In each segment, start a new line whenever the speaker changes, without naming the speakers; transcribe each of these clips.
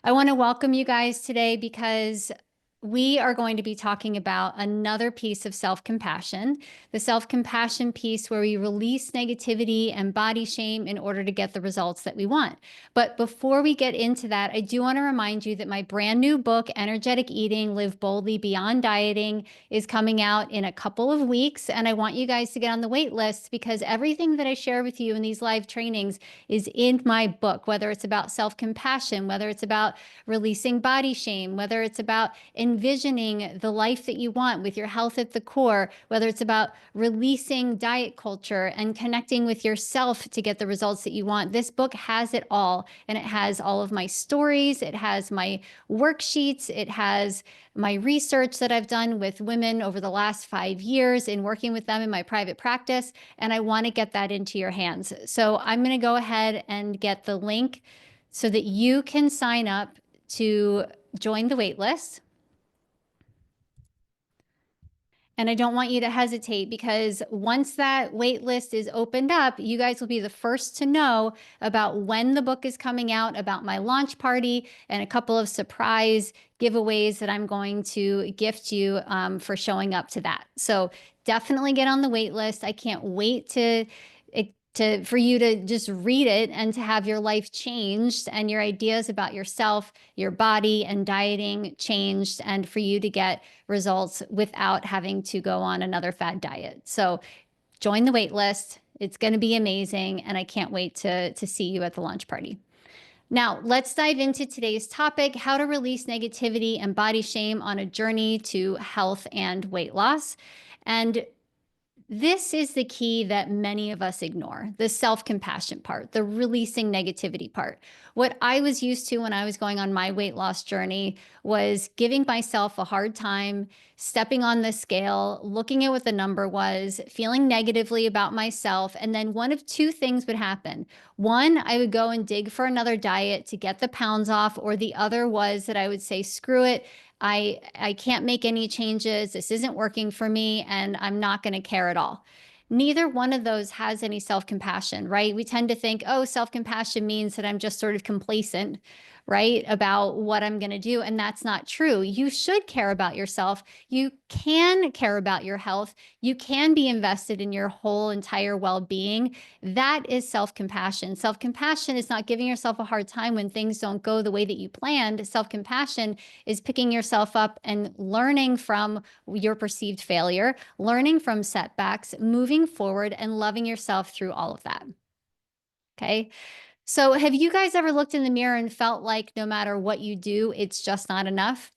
I want to welcome you guys today because we are going to be talking about another piece of self-compassion, the self-compassion piece where we release negativity and body shame in order to get the results that we want. But before we get into that, I do want to remind you that my brand new book, Energetic Eating, Live Boldly Beyond Dieting, is coming out in a couple of weeks. And I want you guys to get on the wait list because everything that I share with you in these live trainings is in my book, whether it's about self-compassion, whether it's about releasing body shame, whether it's about envisioning the life that you want with your health at the core, whether it's about releasing diet culture and connecting with yourself to get the results that you want. This book has it all. And it has all of my stories. It has my worksheets. It has my research that I've done with women over the last 5 years in working with them in my private practice. And I want to get that into your hands. So I'm going to go ahead and get the link so that you can sign up to join the wait list. And I don't want you to hesitate because once that wait list is opened up, you guys will be the first to know about when the book is coming out, about my launch party, and a couple of surprise giveaways that I'm going to gift you for showing up to that. So definitely get on the wait list. I can't wait for you to just read it and to have your life changed and your ideas about yourself, your body, and dieting changed, and for you to get results without having to go on another fad diet. So join the wait list. It's going to be amazing, and I can't wait to see you at the launch party. Now, let's dive into today's topic, how to release negativity and body shame on a journey to health and weight loss. And this is the key that many of us ignore, the self-compassion part, the releasing negativity part. What I was used to when I was going on my weight loss journey was giving myself a hard time, stepping on the scale, looking at what the number was, feeling negatively about myself. And then one of two things would happen. One, I would go and dig for another diet to get the pounds off, or the other was that I would say, screw it. I can't make any changes. This isn't working for me, and I'm not going to care at all. Neither one of those has any self-compassion, right? We tend to think, oh, self-compassion means that I'm just sort of complacent, right, about what I'm going to do. And that's not true. You should care about yourself. You can care about your health. You can be invested in your whole entire well-being. That is self-compassion. Self-compassion is not giving yourself a hard time when things don't go the way that you planned. Self-compassion is picking yourself up and learning from your perceived failure, learning from setbacks, moving forward, and loving yourself through all of that. Okay. So have you guys ever looked in the mirror and felt like no matter what you do, it's just not enough?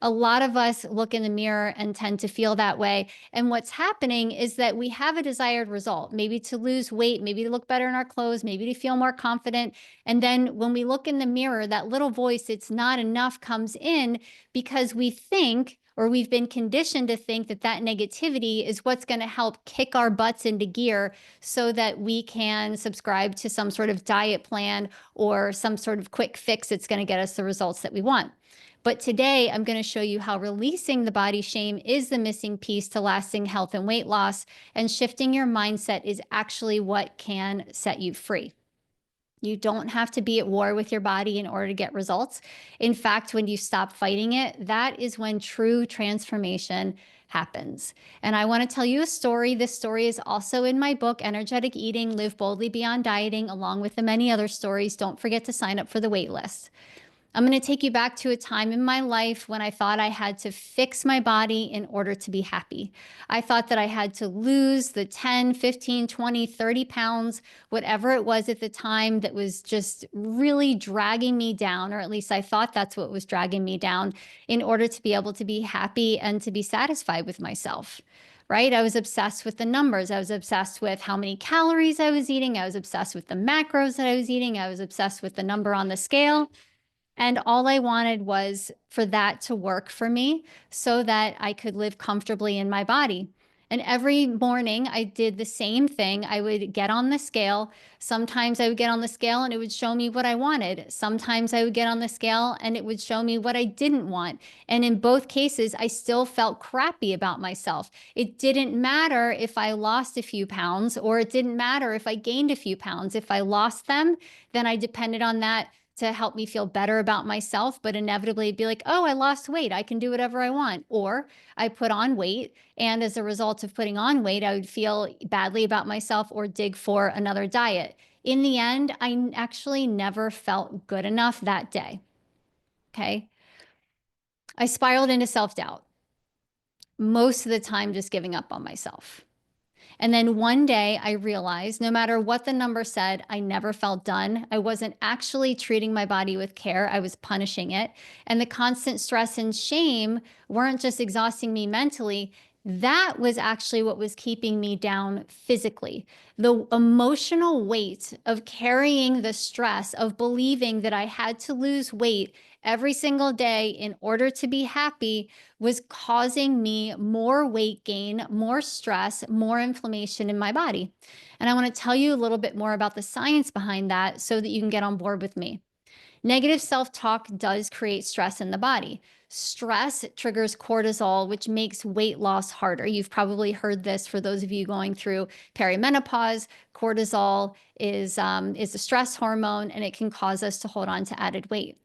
A lot of us look in the mirror and tend to feel that way. And what's happening is that we have a desired result, maybe to lose weight, maybe to look better in our clothes, maybe to feel more confident. And then when we look in the mirror, that little voice, it's not enough, comes in because we think, or we've been conditioned to think, that that negativity is what's going to help kick our butts into gear so that we can subscribe to some sort of diet plan or some sort of quick fix that's going to get us the results that we want. But today I'm going to show you how releasing the body shame is the missing piece to lasting health and weight loss, and shifting your mindset is actually what can set you free. You don't have to be at war with your body in order to get results. In fact, when you stop fighting it, that is when true transformation happens. And I want to tell you a story. This story is also in my book, Energetic Eating, Live Boldly Beyond Dieting, along with the many other stories. Don't forget to sign up for the wait list. I'm going to take you back to a time in my life when I thought I had to fix my body in order to be happy. I thought that I had to lose the 10, 15, 20, 30 pounds, whatever it was at the time that was just really dragging me down, or at least I thought that's what was dragging me down, in order to be able to be happy and to be satisfied with myself. Right? I was obsessed with the numbers. I was obsessed with how many calories I was eating. I was obsessed with the macros that I was eating. I was obsessed with the number on the scale. And all I wanted was for that to work for me so that I could live comfortably in my body. And every morning I did the same thing. I would get on the scale. Sometimes I would get on the scale and it would show me what I wanted. Sometimes I would get on the scale and it would show me what I didn't want. And in both cases, I still felt crappy about myself. It didn't matter if I lost a few pounds, or it didn't matter if I gained a few pounds. If I lost them, then I depended on that to help me feel better about myself, but inevitably be like, oh, I lost weight. I can do whatever I want. Or I put on weight. And as a result of putting on weight, I would feel badly about myself or dig for another diet. In the end, I actually never felt good enough that day. Okay. I spiraled into self-doubt, most of the time just giving up on myself. And then one day I realized no matter what the number said, I never felt done. I wasn't actually treating my body with care. I was punishing it. And the constant stress and shame weren't just exhausting me mentally. That was actually what was keeping me down physically. The emotional weight of carrying the stress of believing that I had to lose weight every single day in order to be happy was causing me more weight gain, more stress, more inflammation in my body. And I want to tell you a little bit more about the science behind that so that you can get on board with me. Negative self-talk does create stress in the body. Stress triggers cortisol, which makes weight loss harder. You've probably heard this for those of you going through perimenopause. Cortisol is a stress hormone, and it can cause us to hold on to added weight.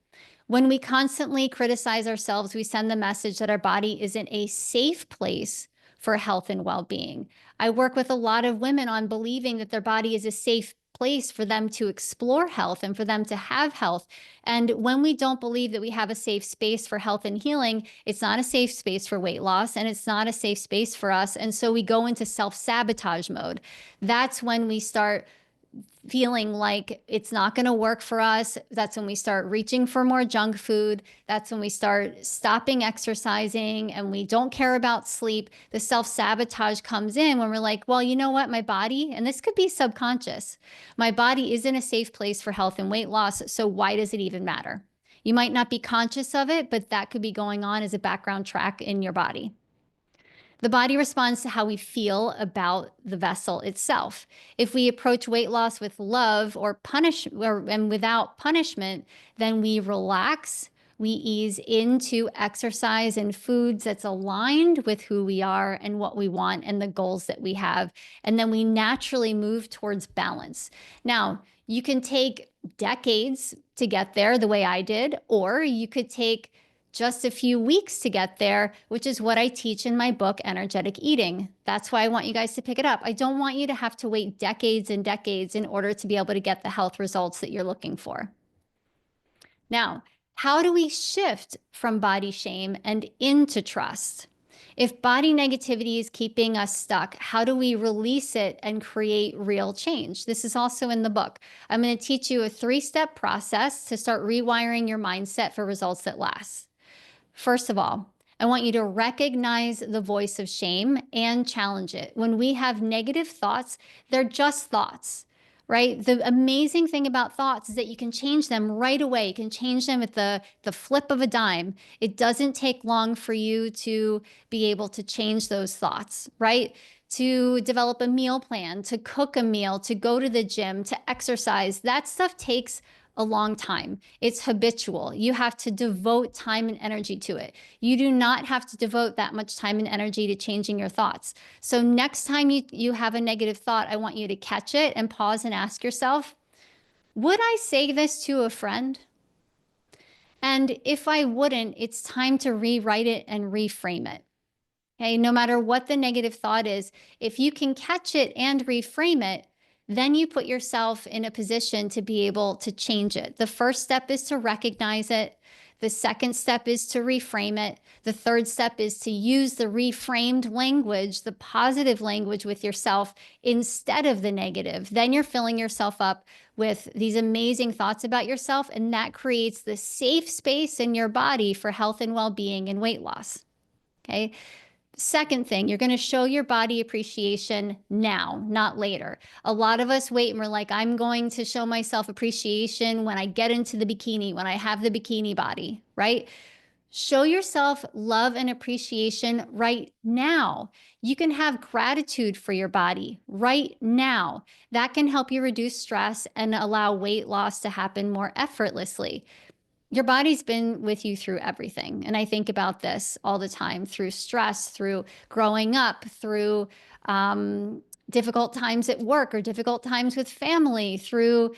When we constantly criticize ourselves, we send the message that our body isn't a safe place for health and well-being. I work with a lot of women on believing that their body is a safe place for them to explore health and for them to have health. And when we don't believe that we have a safe space for health and healing, it's not a safe space for weight loss, and it's not a safe space for us. And so we go into self-sabotage mode. That's when we start feeling like it's not going to work for us. That's when we start reaching for more junk food. That's when we start stopping exercising and we don't care about sleep. The self-sabotage comes in when we're like, well, you know what, my body, and this could be subconscious, my body isn't a safe place for health and weight loss. So why does it even matter? You might not be conscious of it, but that could be going on as a background track in your body. The body responds to how we feel about the vessel itself. If we approach weight loss with love and without punishment, then we relax, we ease into exercise and foods that's aligned with who we are and what we want and the goals that we have. And then we naturally move towards balance. Now, you can take decades to get there the way I did, or you could take just a few weeks to get there, which is what I teach in my book, Energetic Eating. That's why I want you guys to pick it up. I don't want you to have to wait decades and decades in order to be able to get the health results that you're looking for. Now, how do we shift from body shame and into trust? If body negativity is keeping us stuck, how do we release it and create real change? This is also in the book. I'm going to teach you a 3-step process to start rewiring your mindset for results that last. First of all, I want you to recognize the voice of shame and challenge it. When we have negative thoughts, they're just thoughts, right? The amazing thing about thoughts is that you can change them right away. You can change them at the flip of a dime. It doesn't take long for you to be able to change those thoughts, right? To develop a meal plan, to cook a meal, to go to the gym, to exercise. That stuff takes a long time. It's habitual. You have to devote time and energy to it. You do not have to devote that much time and energy to changing your thoughts. So next time you have a negative thought, I want you to catch it and pause and ask yourself, would I say this to a friend? And if I wouldn't, it's time to rewrite it and reframe it. Okay, no matter what the negative thought is, if you can catch it and reframe it, then you put yourself in a position to be able to change it. The first step is to recognize it. The second step is to reframe it. The third step is to use the reframed language, the positive language with yourself instead of the negative. Then you're filling yourself up with these amazing thoughts about yourself, and that creates the safe space in your body for health and well-being and weight loss. Okay. Second thing, you're going to show your body appreciation now, not later. A lot of us wait and we're like, I'm going to show myself appreciation when I get into the bikini, when I have the bikini body, right? Show yourself love and appreciation right now. You can have gratitude for your body right now. That can help you reduce stress and allow weight loss to happen more effortlessly. Your body's been with you through everything. And I think about this all the time, through stress, through growing up, through difficult times at work or difficult times with family, through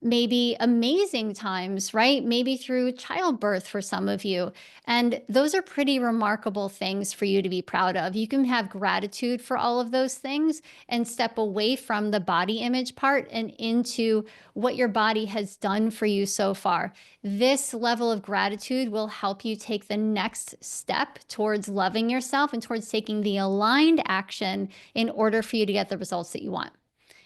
maybe amazing times, right? Maybe through childbirth for some of you. And those are pretty remarkable things for you to be proud of. You can have gratitude for all of those things and step away from the body image part and into what your body has done for you so far. This level of gratitude will help you take the next step towards loving yourself and towards taking the aligned action in order for you to get the results that you want.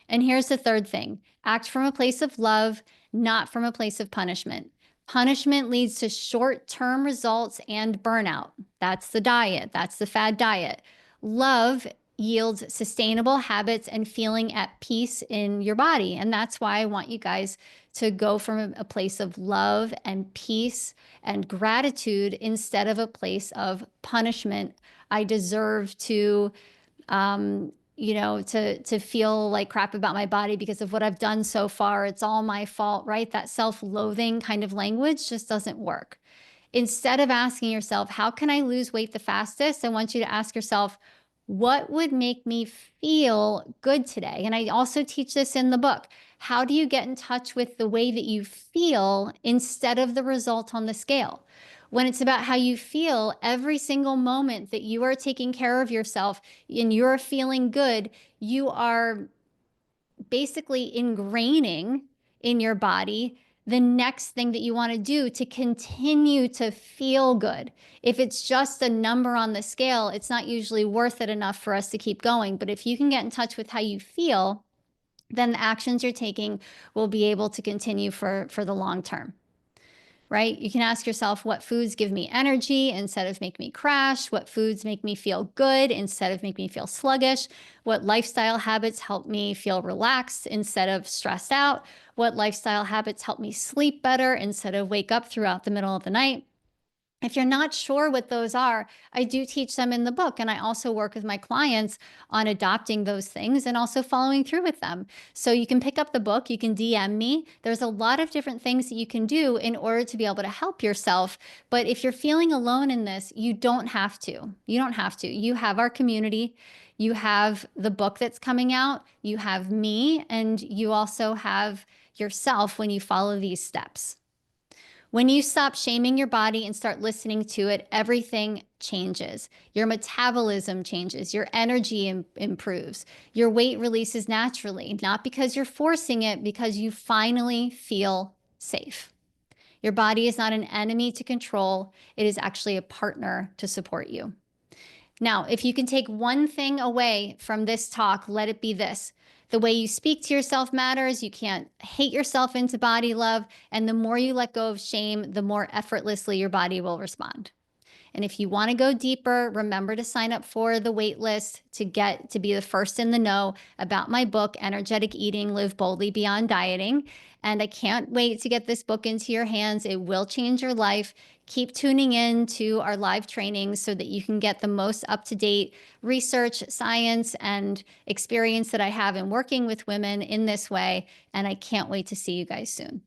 And here's the third thing: act from a place of love, not from a place of punishment. Punishment leads to short-term results and burnout. That's the diet. That's the fad diet. Love yields sustainable habits and feeling at peace in your body. And that's why I want you guys to go from a place of love and peace and gratitude instead of a place of punishment. I deserve to to feel like crap about my body because of what I've done so far. It's all my fault, right? That self-loathing kind of language just doesn't work. Instead of asking yourself, how can I lose weight the fastest? I want you to ask yourself, what would make me feel good today? And I also teach this in the book. How do you get in touch with the way that you feel instead of the result on the scale? When it's about how you feel, every single moment that you are taking care of yourself and you're feeling good, you are basically ingraining in your body the next thing that you want to do to continue to feel good. If it's just a number on the scale, it's not usually worth it enough for us to keep going. But if you can get in touch with how you feel, then the actions you're taking will be able to continue for the long term. Right? You can ask yourself, what foods give me energy instead of make me crash? What foods make me feel good instead of make me feel sluggish? What lifestyle habits help me feel relaxed instead of stressed out? What lifestyle habits help me sleep better instead of wake up throughout the middle of the night? If you're not sure what those are, I do teach them in the book. And I also work with my clients on adopting those things and also following through with them. So you can pick up the book, you can DM me. There's a lot of different things that you can do in order to be able to help yourself. But if you're feeling alone in this, you don't have to. You don't have to. You have our community. You have the book that's coming out. You have me, and you also have yourself when you follow these steps. When you stop shaming your body and start listening to it, everything changes. Your metabolism changes. Your energy improves. Your weight releases naturally, not because you're forcing it, because you finally feel safe. Your body is not an enemy to control. It is actually a partner to support you. Now, if you can take one thing away from this talk, let it be this: the way you speak to yourself matters. You can't hate yourself into body love. And the more you let go of shame, the more effortlessly your body will respond. And if you want to go deeper, remember to sign up for the wait list to be the first in the know about my book, Energetic Eating, Live Boldly Beyond Dieting. And I can't wait to get this book into your hands. It will change your life. Keep tuning in to our live trainings so that you can get the most up-to-date research, science, and experience that I have in working with women in this way. And I can't wait to see you guys soon.